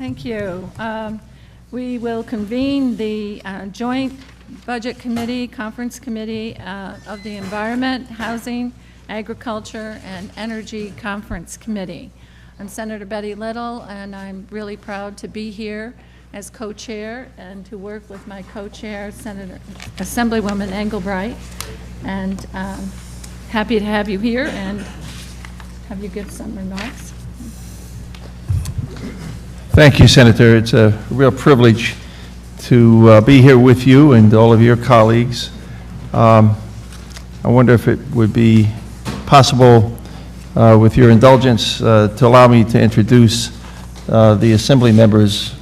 Thank you. We will convene the Joint Budget Committee, Conference Committee of the Environment, Housing, Agriculture, and Energy Conference Committee. I'm Senator Betty Little, and I'm really proud to be here as co-chair and to work with my co-chair, Assemblywoman Engelbright. And happy to have you here and have you give some remarks. Thank you, Senator. It's a real privilege to be here with you and all of your colleagues. I wonder if it would be possible, with your indulgence, to allow me to introduce the Assembly members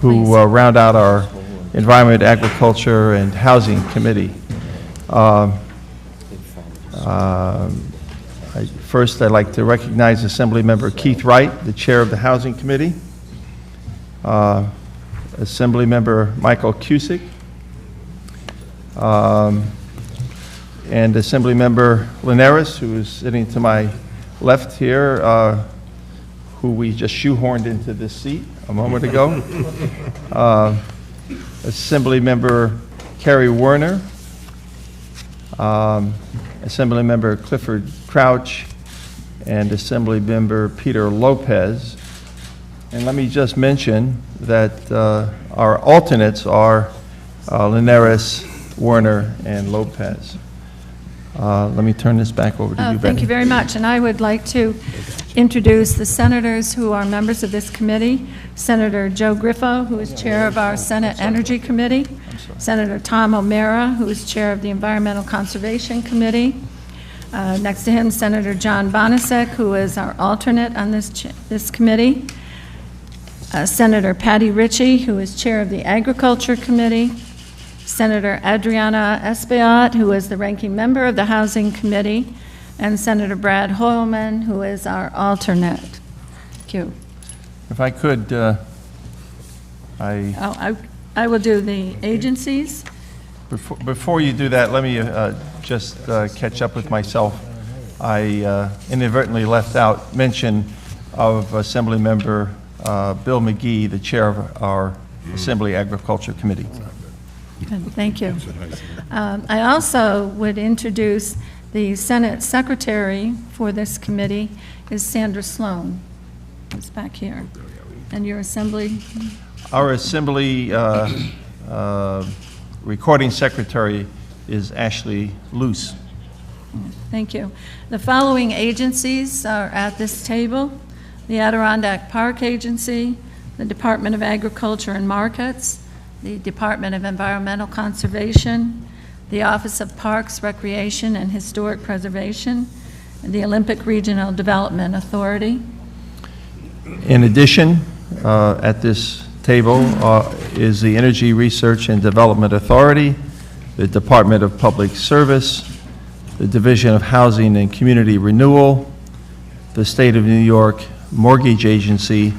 who round out our Environment, Agriculture, and Housing Committee. First, I'd like to recognize Assembly Member Keith Wright, the Chair of the Housing Committee. Assembly Member Michael Cusick, and Assembly Member Linares, who is sitting to my left here, who we just shoehorned into this seat a moment ago. Assembly Member Carrie Werner, Assembly Member Clifford Crouch, and Assembly Member Peter Lopez. And let me just mention that our alternates are Linares, Werner, and Lopez. Let me turn this back over to you, Betty. Thank you very much. And I would like to introduce the senators who are members of this committee. Senator Joe Griffo, who is chair of our Senate Energy Committee. Senator Tom O'Mara, who is chair of the Environmental Conservation Committee. Next to him, Senator John Bonasek, who is our alternate on this committee. Senator Patty Ritchie, who is chair of the Agriculture Committee. Senator Adriana Espaillat, who is the ranking member of the Housing Committee. And Senator Brad Hoylman, who is our alternate. Thank you. If I could, I will do the agencies. Before you do that, let me just catch up with myself. I inadvertently left out mention of Assembly Member Bill McGee, the chair of our Assembly Agriculture Committee. Good, thank you. I also would introduce the Senate Secretary for this committee is Sandra Sloan, who's back here. And your Assembly? Our Assembly Recording Secretary is Ashley Luce. Thank you. The following agencies are at this table: the Adirondack Park Agency, the Department of Agriculture and Markets, the Department of Environmental Conservation, the Office of Parks, Recreation, and Historic Preservation, and the Olympic Regional Development Authority. In addition, at this table is the Energy Research and Development Authority, the Department of Public Service, the Division of Housing and Community Renewal, the State of New York Mortgage Agency,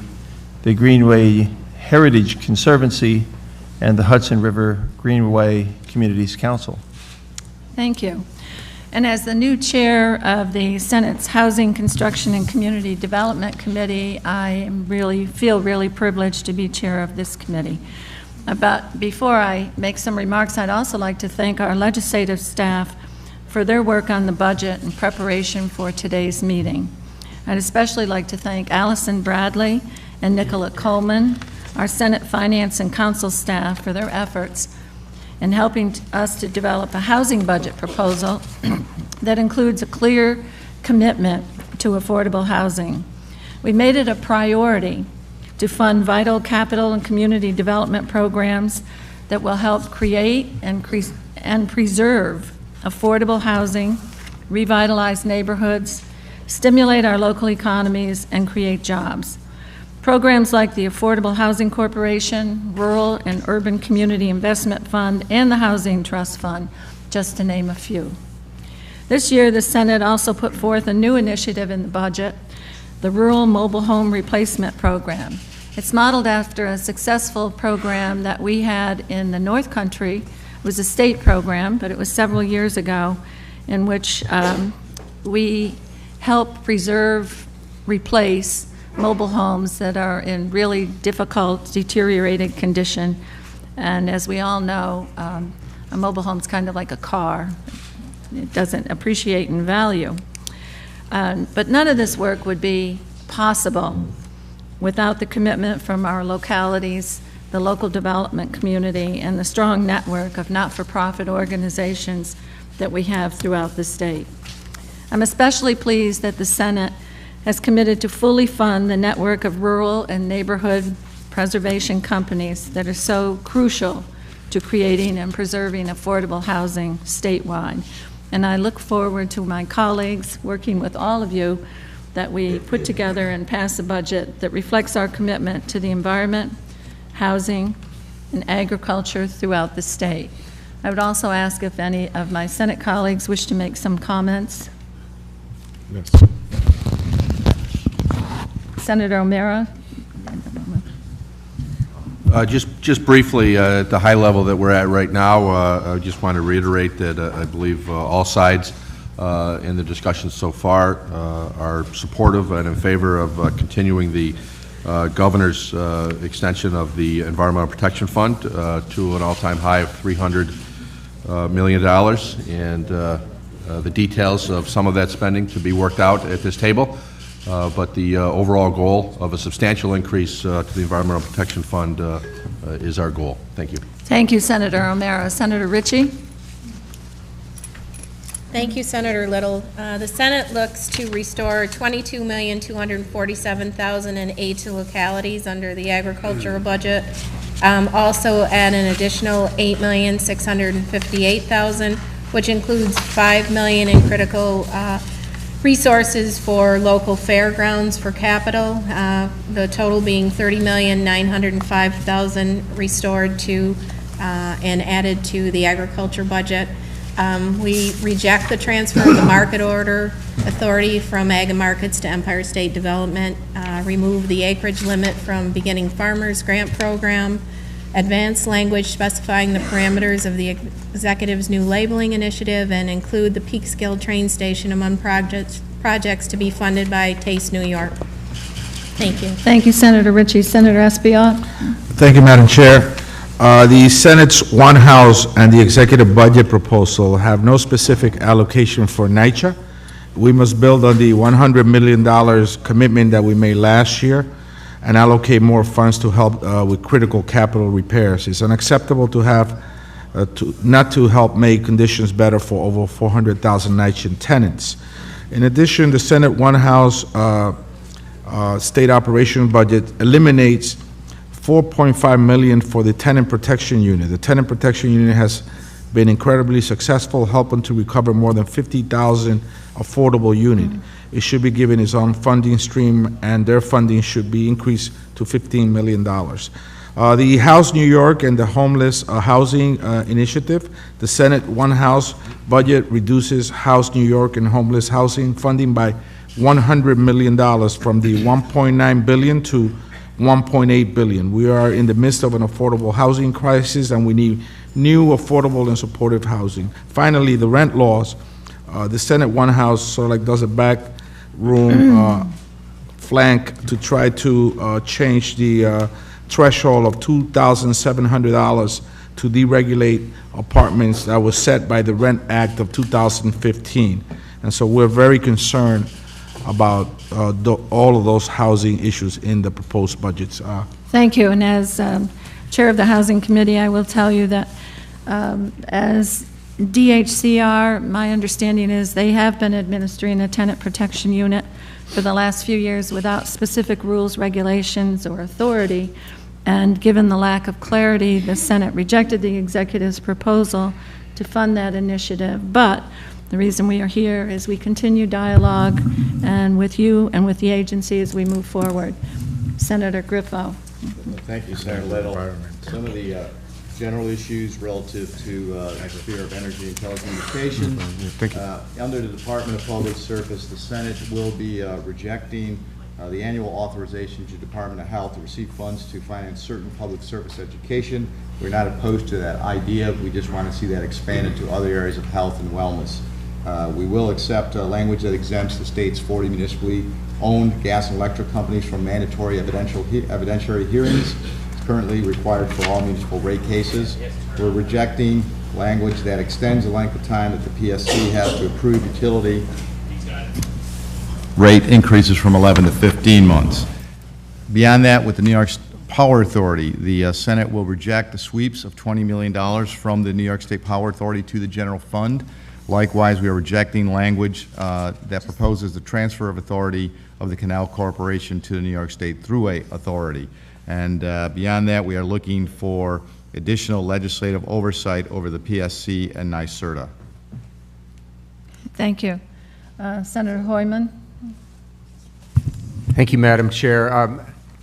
the Greenway Heritage Conservancy, and the Hudson River Greenway Communities Council. Thank you. And as the new chair of the Senate's Housing, Construction, and Community Development Committee, I feel really privileged to be chair of this committee. But before I make some remarks, I'd also like to thank our legislative staff for their work on the budget in preparation for today's meeting. I'd especially like to thank Allison Bradley and Nicola Coleman, our Senate Finance and Council staff, for their efforts in helping us to develop a housing budget proposal that includes a clear commitment to affordable housing. We made it a priority to fund vital capital and community development programs that will help create and preserve affordable housing, revitalize neighborhoods, stimulate our local economies, and create jobs. Programs like the Affordable Housing Corporation, Rural and Urban Community Investment Fund, and the Housing Trust Fund, just to name a few. This year, the Senate also put forth a new initiative in the budget, the Rural Mobile Home Replacement Program. It's modeled after a successful program that we had in the North Country. It was a state program, but it was several years ago, in which we helped preserve, replace mobile homes that are in really difficult, deteriorated condition. And as we all know, a mobile home's kind of like a car. It doesn't appreciate in value. But none of this work would be possible without the commitment from our localities, the local development community, and the strong network of not-for-profit organizations that we have throughout the state. I'm especially pleased that the Senate has committed to fully fund the network of rural and neighborhood preservation companies that are so crucial to creating and preserving affordable housing statewide. And I look forward to my colleagues working with all of you that we put together and pass a budget that reflects our commitment to the environment, housing, and agriculture throughout the state. I would also ask if any of my Senate colleagues wish to make some comments. Yes. Senator O'Meara. Just briefly, at the high level that we're at right now, I just want to reiterate that I believe all sides in the discussions so far are supportive and in favor of continuing the governor's extension of the Environmental Protection Fund to an all-time high of $300 million, and the details of some of that spending to be worked out at this table. But the overall goal of a substantial increase to the Environmental Protection Fund is our goal. Thank you. Thank you, Senator O'Meara. Senator Ritchie. Thank you, Senator Little. The Senate looks to restore $22,247,000 in aid to localities under the agricultural budget. Also add an additional $8,658,000, which includes $5 million in critical resources for local fairgrounds for capital, the total being $30,905,000 restored to and added to the agriculture budget. We reject the transfer of the market order authority from Ag Markets to Empire State Development, remove the acreage limit from Beginning Farmers Grant Program, advance language specifying the parameters of the executive's new labeling initiative, and include the Peekskill train station among projects to be funded by Taste New York. Thank you. Thank you, Senator Ritchie. Senator Espiau. Thank you, Madam Chair. The Senate's One House and the executive budget proposal have no specific allocation for NYCHA. We must build on the $100 million commitment that we made last year and allocate more funds to help with critical capital repairs. It's unacceptable to have not to help make conditions better for over 400,000 NYCHA tenants. In addition, the Senate One House state operation budget eliminates $4.5 million for the Tenant Protection Unit. The Tenant Protection Unit has been incredibly successful, helping to recover more than 50,000 affordable units. It should be given its own funding stream, and their funding should be increased to $15 million. The House New York and the Homeless Housing Initiative, the Senate One House budget reduces House New York and homeless housing funding by $100 million from the $1.9 billion to $1.8 billion. We are in the midst of an affordable housing crisis, and we need new, affordable, and supportive housing. Finally, the rent laws. The Senate One House sort of like does a back room flank to try to change the threshold of $2,700 to deregulate apartments that was set by the Rent Act of 2015. And so we're very concerned about all of those housing issues in the proposed budgets. Thank you. And as Chair of the Housing Committee, I will tell you that as DHCR, my understanding is they have been administering a tenant protection unit for the last few years without specific rules, regulations, or authority. And given the lack of clarity, the Senate rejected the executive's proposal to fund that initiative. But the reason we are here is we continue dialogue and with you and with the agency as we move forward. Senator Griffo. Thank you, Senator Little. Some of the general issues relative to the sphere of energy and telecommunications. Thank you. Under the Department of Public Service, the Senate will be rejecting the annual authorization to the Department of Health to receive funds to finance certain public service education. We're not opposed to that idea. We just want to see that expanded to other areas of health and wellness. We will accept language that exempts the state's 40 municipally owned gas and electric companies from mandatory evidentiary hearings currently required for all municipal rate cases. We're rejecting language that extends the length of time that the PSC has to approve utility rate increases from 11 to 15 months. Beyond that, with the New York Power Authority, the Senate will reject the sweeps of $20 million from the New York State Power Authority to the general fund. Likewise, we are rejecting language that proposes the transfer of authority of the Canal Corporation to the New York State Thruway Authority. And beyond that, we are looking for additional legislative oversight over the PSC and NYSERDA. Thank you. Senator Hoyman? Thank you, Madam Chair.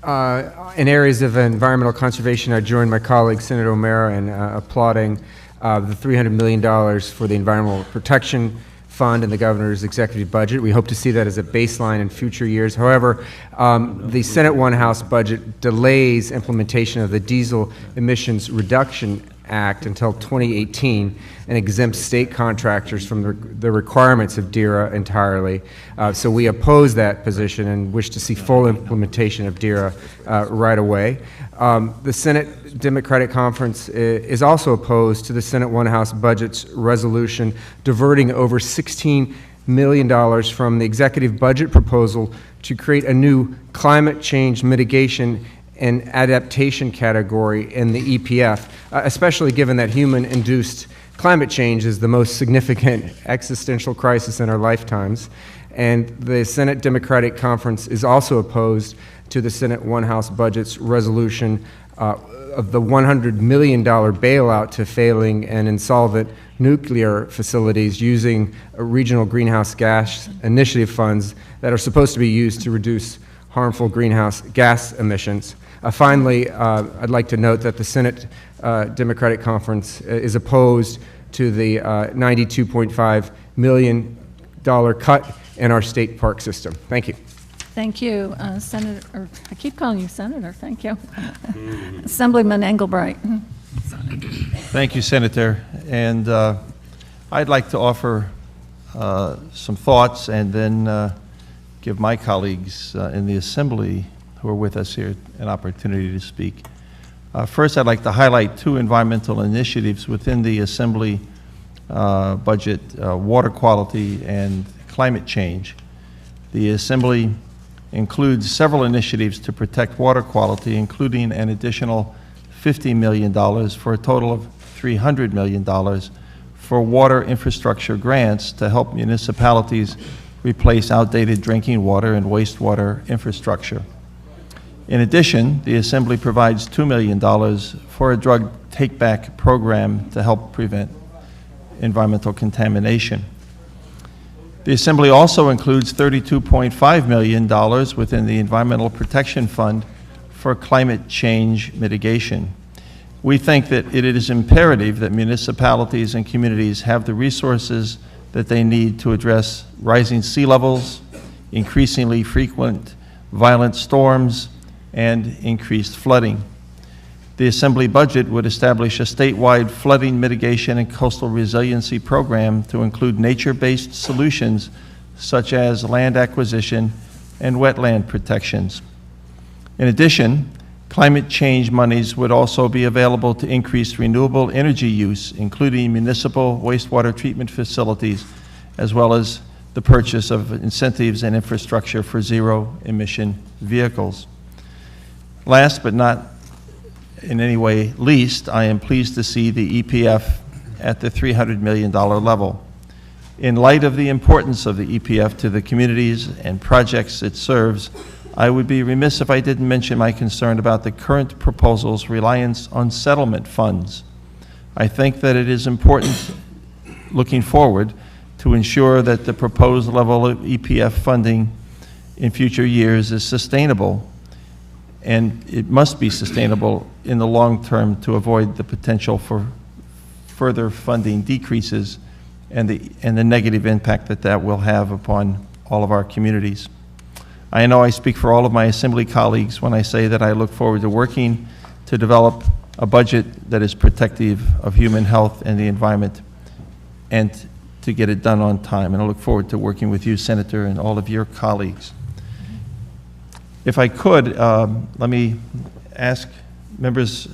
In areas of environmental conservation, I join my colleague, Senator O'Mara, in applauding the $300 million for the Environmental Protection Fund and the governor's executive budget. We hope to see that as a baseline in future years. However, the Senate One House budget delays implementation of the Diesel Emissions Reduction Act until 2018 and exempts state contractors from the requirements of DERA entirely. So we oppose that position and wish to see full implementation of DERA right away. The Senate Democratic Conference is also opposed to the Senate One House budget's resolution diverting over $16 million from the executive budget proposal to create a new climate change mitigation and adaptation category in the EPF, especially given that human-induced climate change is the most significant existential crisis in our lifetimes. And the Senate Democratic Conference is also opposed to the Senate One House budget's resolution of the $100 million bailout to failing and insolvent nuclear facilities using regional greenhouse gas initiative funds that are supposed to be used to reduce harmful greenhouse gas emissions. Finally, I'd like to note that the Senate Democratic Conference is opposed to the $92.5 million cut in our state park system. Thank you. Thank you, Senator, or I keep calling you Senator, thank you. Assemblyman Engelbright. Thank you, Senator. And I'd like to offer some thoughts and then give my colleagues in the Assembly who are with us here an opportunity to speak. First, I'd like to highlight two environmental initiatives within the Assembly budget, water quality and climate change. The Assembly includes several initiatives to protect water quality, including an additional $50 million for a total of $300 million for water infrastructure grants to help municipalities replace outdated drinking water and wastewater infrastructure. In addition, the Assembly provides $2 million for a drug take-back program to help prevent environmental contamination. The Assembly also includes $32.5 million within the Environmental Protection Fund for climate change mitigation. We think that it is imperative that municipalities and communities have the resources that they need to address rising sea levels, increasingly frequent violent storms, and increased flooding. The Assembly budget would establish a statewide flooding mitigation and coastal resiliency program to include nature-based solutions such as land acquisition and wetland protections. In addition, climate change monies would also be available to increase renewable energy use, including municipal wastewater treatment facilities, as well as the purchase of incentives and infrastructure for zero-emission vehicles. Last but not in any way least, I am pleased to see the EPF at the $300 million level. In light of the importance of the EPF to the communities and projects it serves, I would be remiss if I didn't mention my concern about the current proposal's reliance on settlement funds. I think that it is important, looking forward, to ensure that the proposed level of EPF funding in future years is sustainable, and it must be sustainable in the long term to avoid the potential for further funding decreases and the negative impact that that will have upon all of our communities. I know I speak for all of my Assembly colleagues when I say that I look forward to working to develop a budget that is protective of human health and the environment, and to get it done on time, and I look forward to working with you, Senator, and all of your colleagues. If I could, let me ask members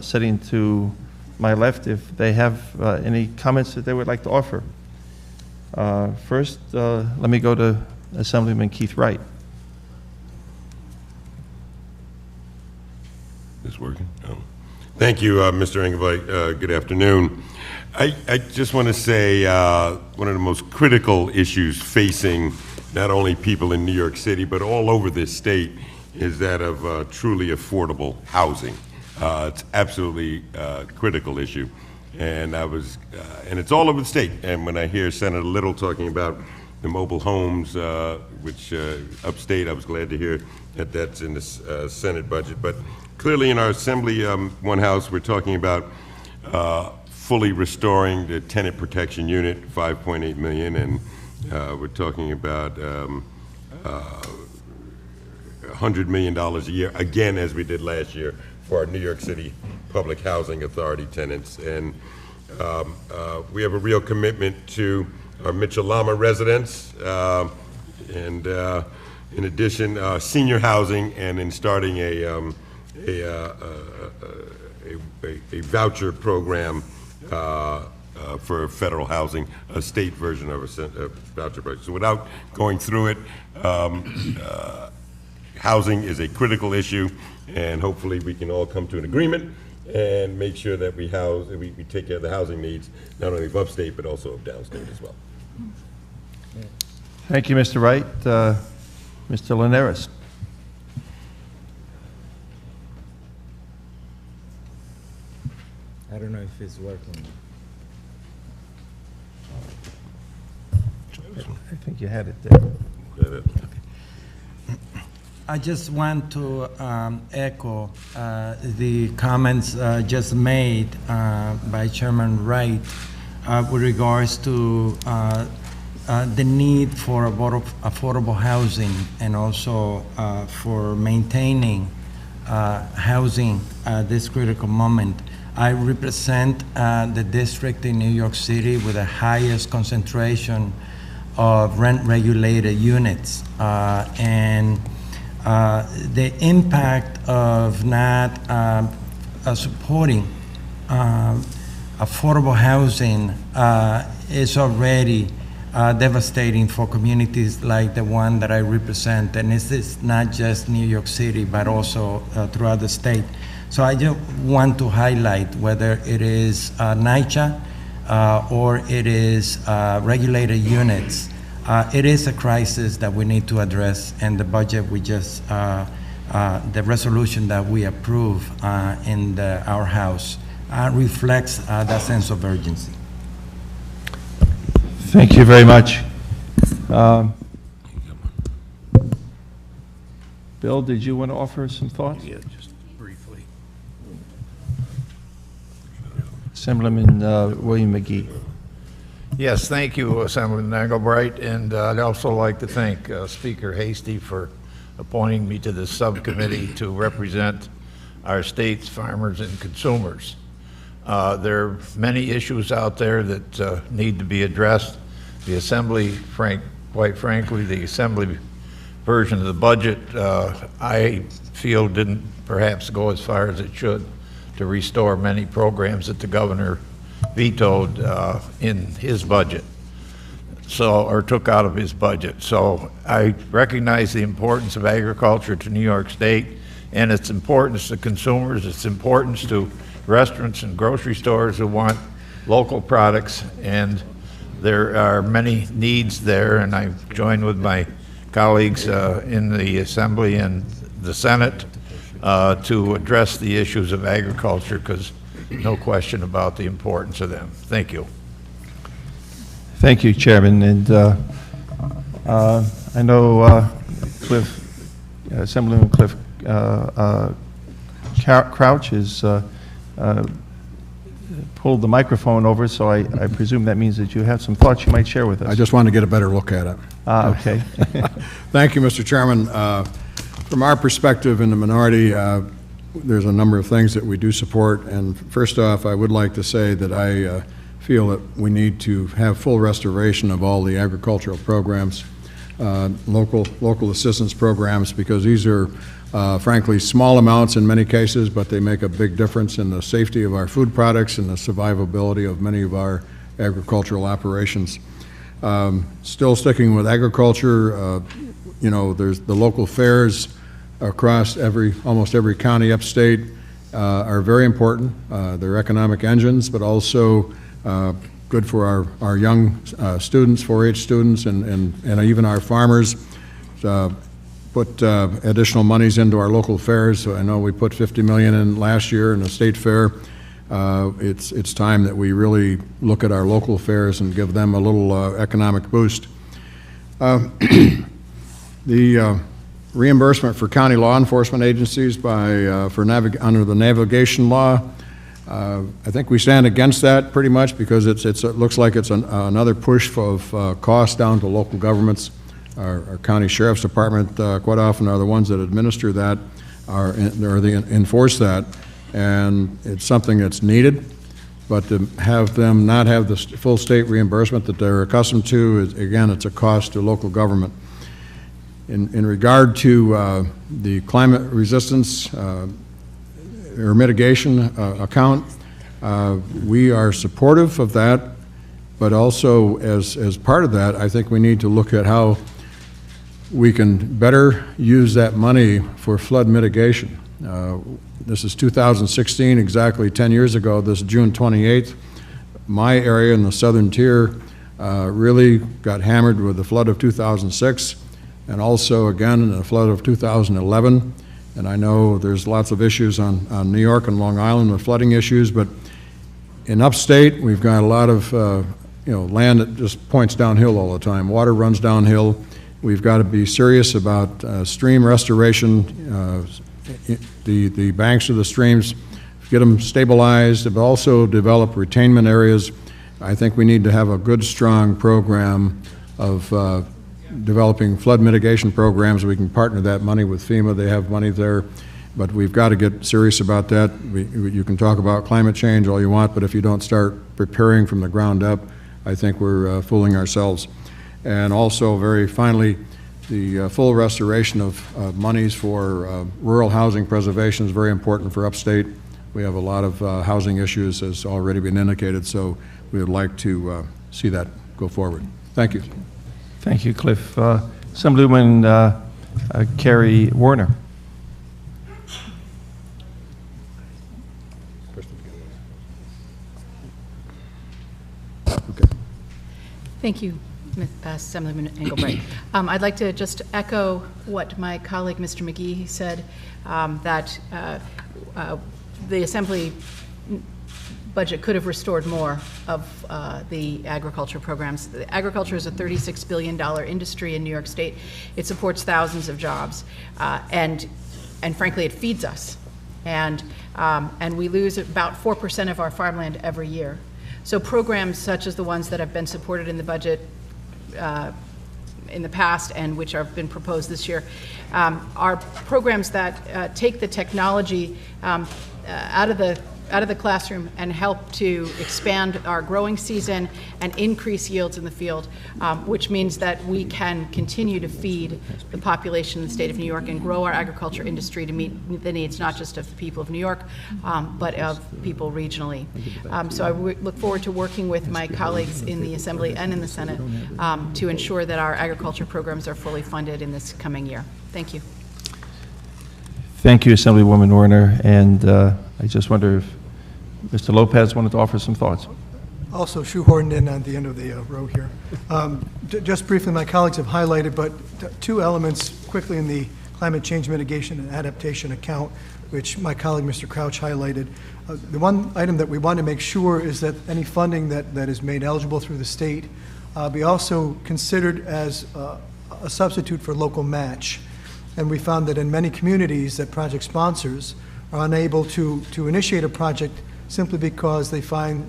sitting to my left if they have any comments that they would like to offer. First, let me go to Assemblyman Keith Wright. Is working? Oh. Thank you, Mr. Engelbrecht. Good afternoon. I just want to say one of the most critical issues facing not only people in New York City, but all over this state, is that of truly affordable housing. It's absolutely a critical issue. And and it's all over the state. And when I hear Senator Little talking about the mobile homes, which upstate, I was glad to hear that that's in the Senate budget. But clearly in our Assembly One House, we're talking about fully restoring the tenant protection unit, $5.8 million, and we're talking about $100 million a year, again, as we did last year, for our New York City Public Housing Authority tenants. And we have a real commitment to our Mitchell-Lama residents, and in addition, senior housing, and in starting a voucher program for federal housing, a state version of a voucher program. So without going through it, housing is a critical issue, and hopefully we can all come to an agreement and make sure that we take care of the housing needs, not only of upstate, but also of downstate as well. Thank you, Mr. Wright. Mr. Linares. I don't know if it's working. I think you had it there. I just want to echo the comments just made by Chairman Wright with regards to the need for affordable housing, and also for maintaining housing at this critical moment. I represent the district in New York City with the highest concentration of rent-regulated units, and the impact of not supporting affordable housing is already devastating for communities like the one that I represent, and this is not just New York City, but also throughout the state. So I just want to highlight, whether it is NYCHA or it is regulated units, it is a crisis that we need to address, and the budget we just, the resolution that we approve in our House reflects that sense of urgency. Thank you very much. Bill, did you want to offer some thoughts? Yeah, just briefly. Assemblyman William McGee. Yes, thank you, Assemblyman Engelbrecht, and I'd also like to thank Speaker Hasty for appointing me to this subcommittee to represent our state's farmers and consumers. There are many issues out there that need to be addressed. The Assembly, quite frankly, the Assembly version of the budget, I feel didn't perhaps go as far as it should to restore many programs that the governor vetoed in his budget, or took out of his budget. So I recognize the importance of agriculture to New York State, and its importance to consumers, its importance to restaurants and grocery stores who want local products, and there are many needs there, and I join with my colleagues in the Assembly and the Senate to address the issues of agriculture, because no question about the importance of them. Thank you. Thank you, Chairman. And I know Assemblyman Cliff Crouch has pulled the microphone over, so I presume that means that you have some thoughts you might share with us. I just want to get a better look at it. Okay. Thank you, Mr. Chairman. From our perspective in the minority, there's a number of things that we do support, and first off, I would like to say that I feel that we need to have full restoration of all the agricultural programs, local assistance programs, because these are frankly small amounts in many cases, but they make a big difference in the safety of our food products and the survivability of many of our agricultural operations. Still sticking with agriculture, you know, there's the local fairs across almost every county upstate are very important. They're economic engines, but also good for our young students, 4-H students, and even our farmers. Put additional monies into our local fairs. So I know we put $50 million in last year in the state fair. It's time that we really look at our local fairs and give them a little economic boost. The reimbursement for county law enforcement agencies under the navigation law, I think we stand against that pretty much because it looks like it's another push of cost down to local governments. Our county sheriff's department quite often are the ones that administer that, enforce that, and it's something that's needed. But to have them not have the full state reimbursement that they're accustomed to, again, it's a cost to local government. In regard to the climate resistance or mitigation account, we are supportive of that, but also as part of that, I think we need to look at how we can better use that money for flood mitigation. This is 2016, exactly 10 years ago, this June 28th. My area in the southern tier really got hammered with the flood of 2006, and also again in the flood of 2011. And I know there's lots of issues on New York and Long Island with flooding issues, but in upstate, we've got a lot of land that just points downhill all the time. Water runs downhill. We've got to be serious about stream restoration, the banks of the streams, get them stabilized, but also develop retainment areas. I think we need to have a good, strong program of developing flood mitigation programs. We can partner that money with FEMA. They have money there, but we've got to get serious about that. You can talk about climate change all you want, but if you don't start preparing from the ground up, I think we're fooling ourselves. And also, very finally, the full restoration of monies for rural housing preservation is very important for upstate. We have a lot of housing issues, as already been indicated, so we would like to see that go forward. Thank you. Thank you, Cliff. Assemblywoman Carrie Warner. Thank you, Assemblyman Engelbrecht. I'd like to just echo what my colleague, Mr. McGee, said, that the Assembly budget could have restored more of the agriculture programs. Agriculture is a $36 billion industry in New York State. It supports thousands of jobs, and frankly, it feeds us. And we lose about 4% of our farmland every year. So programs such as the ones that have been supported in the budget in the past and which have been proposed this year are programs that take the technology out of the classroom and help to expand our growing season and increase yields in the field, which means that we can continue to feed the population in the state of New York and grow our agriculture industry to meet the needs not just of the people of New York, but of people regionally. So I look forward to working with my colleagues in the Assembly and in the Senate to ensure that our agriculture programs are fully funded in this coming year. Thank you. Thank you, Assemblywoman Warner, and I just wonder if Mr. Lopez wanted to offer some thoughts. Also shoehorned in at the end of the row here. Just briefly, my colleagues have highlighted, but two elements quickly in the climate change mitigation and adaptation account, which my colleague, Mr. Crouch, highlighted. The one item that we want to make sure is that any funding that is made eligible through the state be also considered as a substitute for local match. And we found that in many communities that project sponsors are unable to initiate a project simply because they find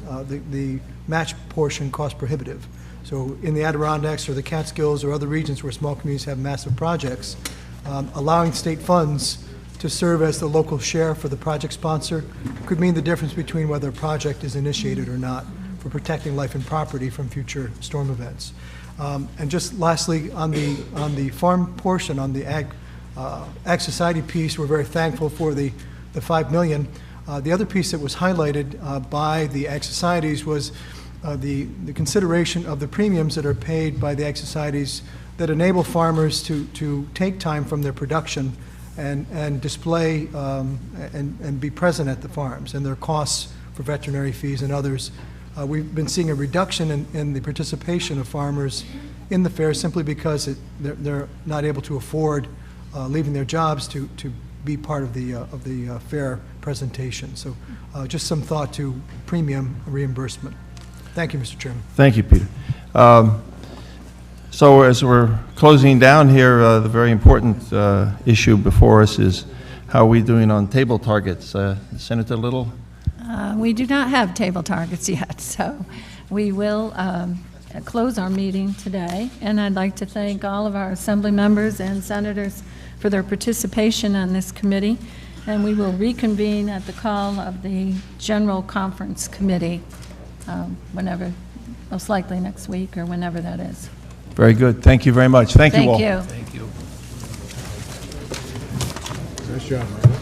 the match portion cost prohibitive. So in the Adirondacks or the Catskills or other regions where small communities have massive projects, allowing state funds to serve as the local share for the project sponsor could mean the difference between whether a project is initiated or not for protecting life and property from future storm events. And just lastly, on the farm portion, on the Ag Society piece, we're very thankful for the $5 million. The other piece that was highlighted by the Ag Societies was the consideration of the premiums that are paid by the Ag Societies that enable farmers to take time from their production and display and be present at the farms, and their costs for veterinary fees and others. We've been seeing a reduction in the participation of farmers in the fair simply because they're not able to afford leaving their jobs to be part of the fair presentation. So just some thought to premium reimbursement. Thank you, Mr. Chairman. Thank you, Peter. So as we're closing down here, the very important issue before us is how are we doing on table targets? Senator Little? We do not have table targets yet, so we will close our meeting today. And I'd like to thank all of our Assembly members and senators for their participation on this committee. And we will reconvene at the call of the General Conference Committee whenever, most likely next week or whenever that is. Very good. Thank you very much. Thank you all. Thank you. Nice job, Margaret.